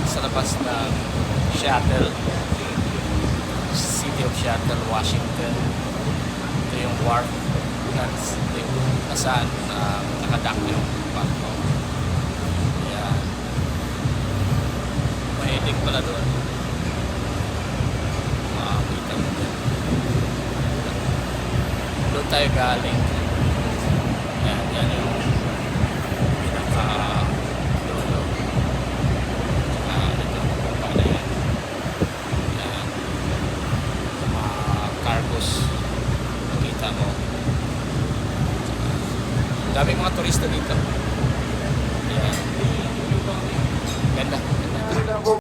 sa labas ng Seattle, City of Seattle, Washington. Ito yung wharf na saan nakadock yung barko. Ayan. Mahilig pala doon. Makakita mo doon. Doon tayo galing. Ayan, yan yung pinaka-lolo. Dito, paano yan. Ayan. Mga cargos. Nakita mo. Daming mga turista dito. Ayan. Ganda. Ganda.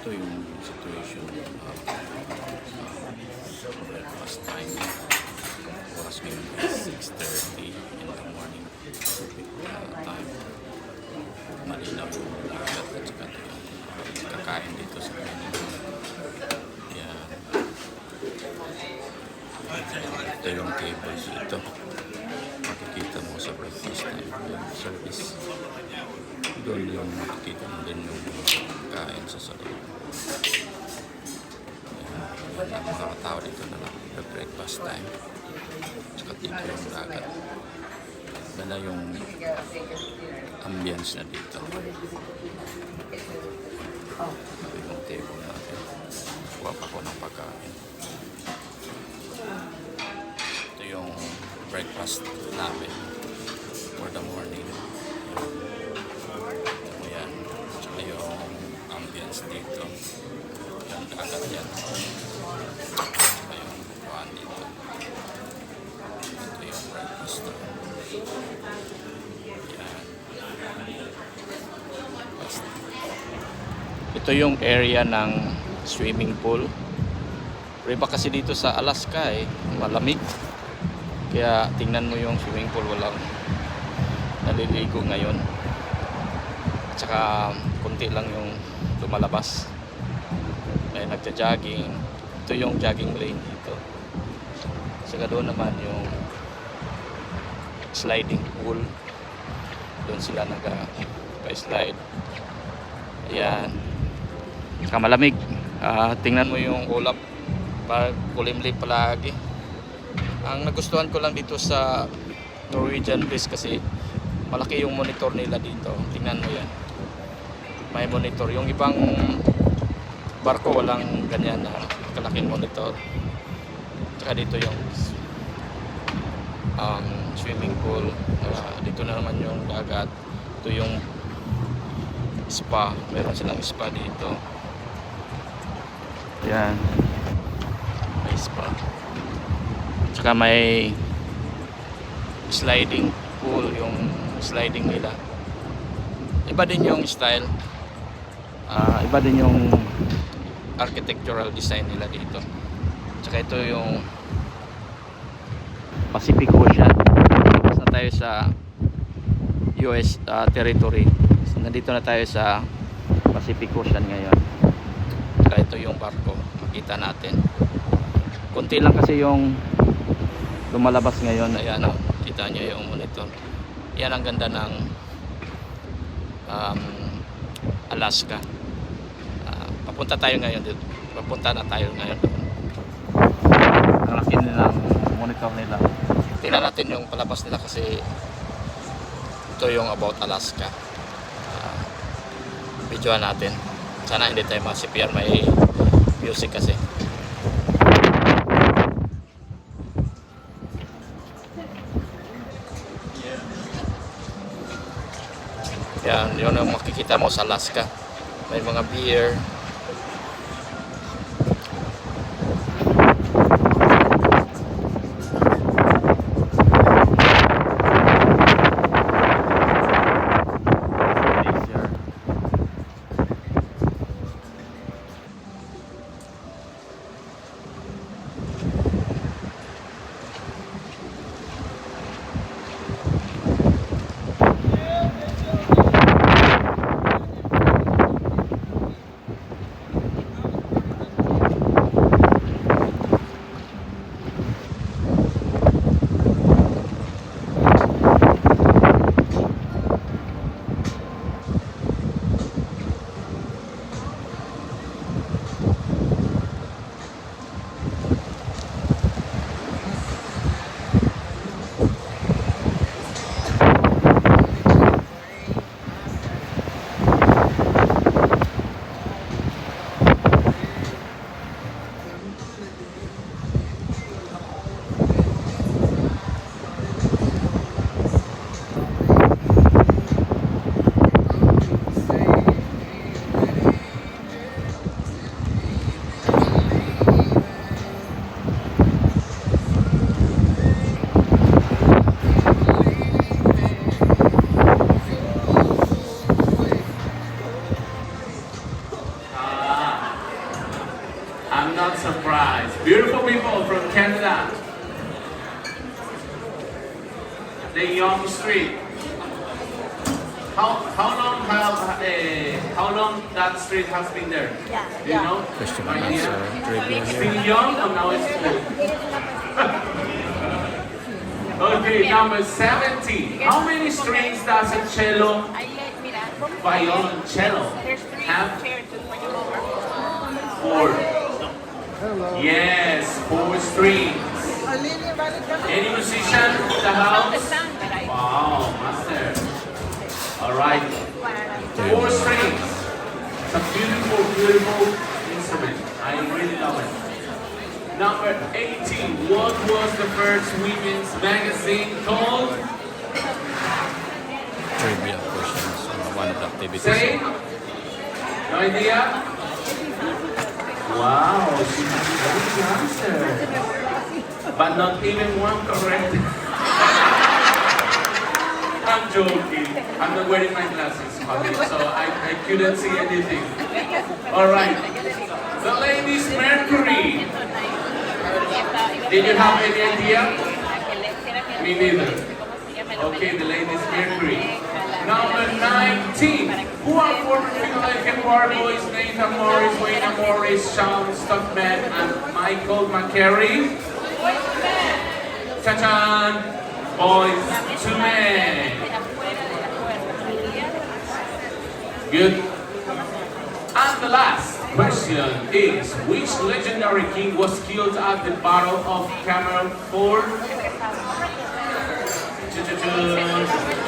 Ito yung situation breakfast time. Oras ngayon is 6:30 in the morning time. Malinaw yung lagat at saka kakain dito sa kanila. Yan. Ito yung tables dito. Makikita mo sa breakfast time yung service. Doon yung makikita mo din yung kain sa salon. Yan, mga tao dito na lang breakfast time. Tsaka dito yung dagat. Ganda yung ambience na dito. Ito yung table natin. Kuha pa ko ng pagkain. Ito yung breakfast namin for the morning. Yan. Tsaka yung ambience dito. Yung dagat yan. Tsaka yung kuhaan dito. Ito yung breakfast. Yan. Ito yung area ng swimming pool. Iba kasi dito sa Alaska malamig. Kaya tingnan mo yung swimming pool, walang naliligo ngayon. Tsaka konti lang yung lumalabas. Kaya nagja-jogging. Ito yung jogging lane dito. Saka doon naman yung sliding pool. Doon sila nagpa-slide. Ayan. Saka malamig. Tingnan mo yung ulap. Kulimlim palagi. Ang nagustuhan ko lang dito sa Norwegian Bliss kasi malaki yung monitor nila dito. Tingnan mo yan. May monitor. Yung ibang barko walang ganyan na kalaking monitor. Tsaka dito yung swimming pool. Dito na naman yung dagat. Ito yung spa. Meron silang spa dito. Yan. May spa. Tsaka may sliding pool, yung sliding nila. Iba din yung style. Iba din yung architectural design nila dito. Tsaka ito yung Pacific Ocean. Tapos na tayo sa US territory. So, nandito na tayo sa Pacific Ocean ngayon. Tsaka ito yung barko. Makita natin. Konti lang kasi yung lumalabas ngayon. Ayan o. Kita nyo yung monitor. Yan ang ganda ng Alaska. Papunta tayo ngayon dito. Papunta na tayo ngayon doon. Ang laki nilang monitor nila. Tingnan natin yung palabas nila kasi ito yung about Alaska. Videoan natin. Sana hindi tayo masipir, may music kasi. Yan, yun ang makikita mo sa Alaska. May mga beer. I'm not surprised. Beautiful people from Canada. The Yonge Street. How long that street has been there? Do you know? Question Right and here? answer trivia It's here. still young or now it's old? Okay, number 70. How many strings does a cello, violoncello have? 4. Yes, 4 strings. Any musician in the house? Wow, master. Alright. 4 strings. It's a beautiful, beautiful instrument. I really love it. Number 18. What was the first women's magazine called? Trivia questions. One of the activities. Say? No idea? Wow, she has a good answer. But not even one correct. I'm joking. I'm not wearing my glasses, Javi, so I couldn't see anything. Alright. The Ladies Mercury. Did you have any idea? Me neither. Okay, the Ladies Mercury. Number 19. Who are former Philadelphia War Boys Nathan Morris, Wayne Morris, Sean Stockman, and Michael McCary? Cha-chan! Boys to Men. Good. And the last question is, which legendary king was killed at the Battle of Camelot Ford?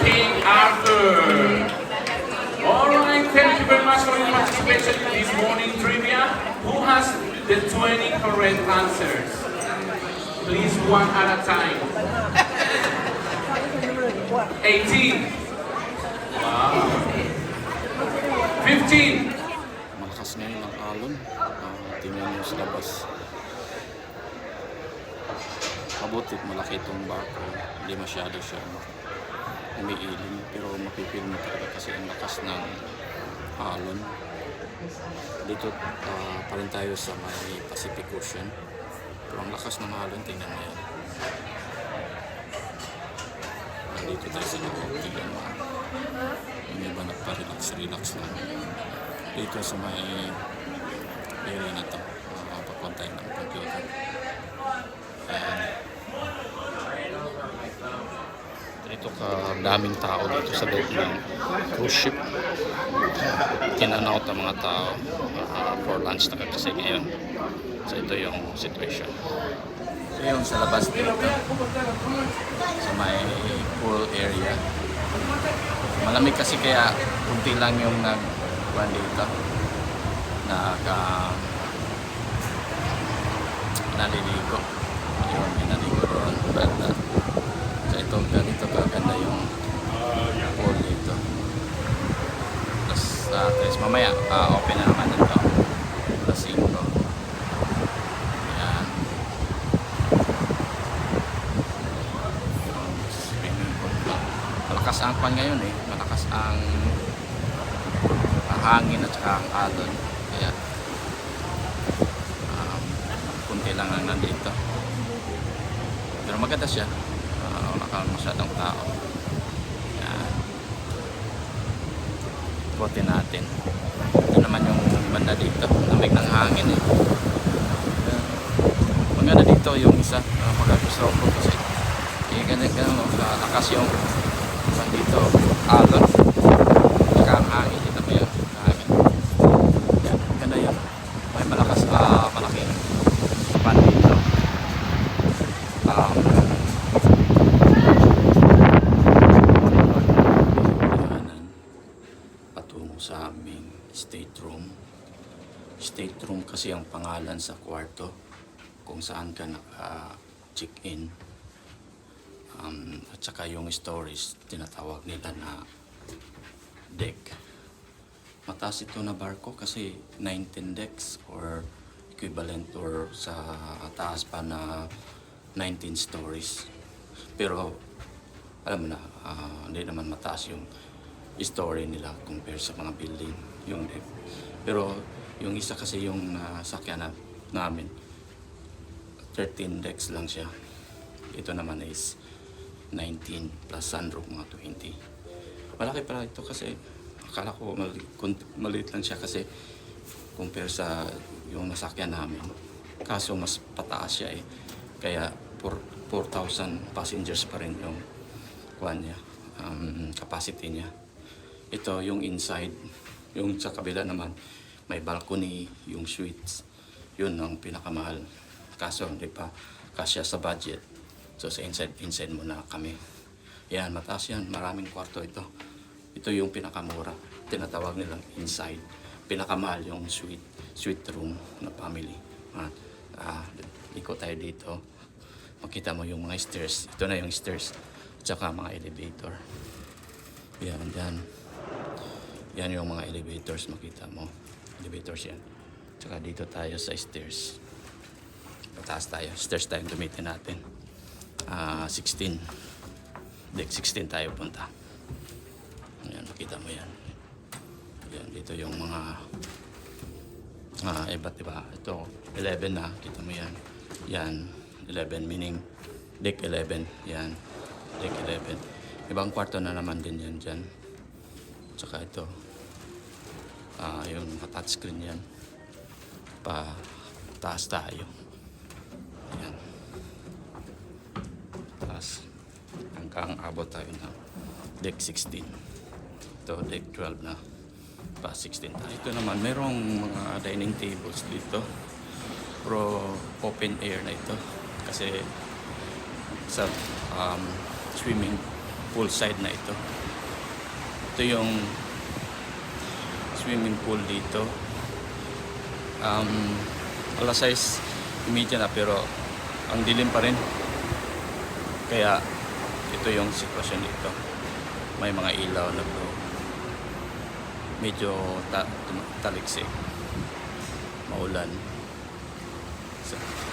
King Arthur. Alright, thank you very much for your participation in this morning trivia. Who has the 20 correct answers? Please, one at a time. 18. Wow. 15. Malakas ngayon ang alon. Tingnan nyo sa labas. Mabutit malaki itong barko. Hindi masyado siya umiilim. Pero mapipil mo talaga kasi ang lakas ng alon. Dito pa rin tayo sa may Pacific Ocean. Pero ang lakas ng alon, tingnan mo yan. Dito tayo sa loob. Tingnan mo. Yung iba nagpa-relax lang. Dito sa may area na ito. Pagpantay ng computer. Ayan. ito daming tao dito sa loob ng cruise ship. Tinanaw ang mga tao for lunch na kasi ngayon. So ito yung situation. So yung sa labas dito, sa may pool area. Malamig kasi kaya kunti lang yung nagkuhan dito. Naliligo. Ayun, naliligo doon. Ganda. So ito, ganito kaganda yung pool dito. Tapos mamaya, open na naman ito. Alas 5. Ayan. Swimming pool. Malakas ang pan ngayon eh. Malakas ang hangin at saka ang alon. Kaya kunti lang ang nandito. Pero maganda siya. Wala ka masyadong tao. Yan. Buti natin. Ito naman yung banda dito. Lamig ng hangin eh. Maganda dito yung isa. Magagusto ko kasi ganun lakas yung dito alon. Saka ang hangin. Dito pa yung hangin. Yan. Ganda yun. May malakas malaking pan dito. Patungo sa aming state room. State room kasi ang pangalan sa kwarto kung saan ka naka-check-in. At saka yung stories tinatawag nila na deck. Mataas ito na barko kasi 19 decks or equivalent or sa taas pa na 19 stories. Pero alam mo na, hindi naman mataas yung story nila compare sa mga building yung deck. Pero yung isa kasi yung sakyan namin 13 decks lang siya. Ito naman is 19 plus sunroof mga 20. Malaki pala ito kasi akala ko maliit lang siya kasi compare sa yung nasakyan namin. Kaso mas pataas siya eh. Kaya 4,000 passengers pa rin yung capacity niya. Ito yung inside. Yung sa kabila naman may balcony, yung suites. Yun ang pinakamahal. Kaso hindi pa kasya sa budget. So sa inside muna kami. Yan, mataas yan. Maraming kwarto ito. Ito yung pinakamura. Tinatawag nilang inside. Pinakamahal yung suite room na family. Liko tayo dito. Makita mo yung mga stairs. Ito na yung stairs. At saka mga elevator. Yan, yan. Yan yung mga elevators makita mo. Elevators yan. At saka dito tayo sa stairs. Pataas tayo. Stairs tayong gamitin natin. 16. Deck 16 tayo punta. Yan, makita mo yan. Yan, dito yung mga iba't iba. Ito, 11 na. Kita mo yan. Yan, 11 meaning deck 11. Yan, deck 11. Ibang kwarto na naman din yan dyan. Tsaka ito. Yung touchscreen yan. Taas tayo. Yan. Taas. Hanggang abot tayo na deck 16. Ito, deck 12 na. Pa 16 tayo. Ito naman, merong mga dining tables dito. Pero open air na ito. Kasi sa swimming pool side na ito. Ito yung swimming pool dito. Alas 6:30 na pero ang dilim pa rin. Kaya ito yung sitwasyon dito. May mga ilaw na bro. Medyo taliksik. Maulan.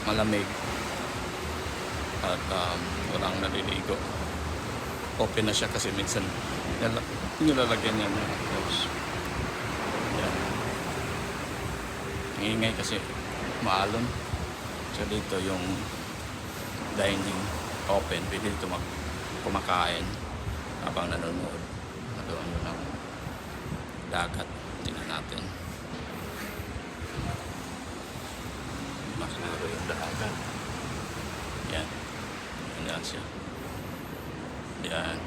Malamig. At walang naliligo. Open na siya kasi minsan nilalagyan niya ng close. Yan. Ang ingay kasi maalon. So dito yung dining open. Pwede dito kumakain habang nanonood. Nanonood ng dagat. Tingnan natin. Maklaro yung dagat. Yan. Yan siya. Yan.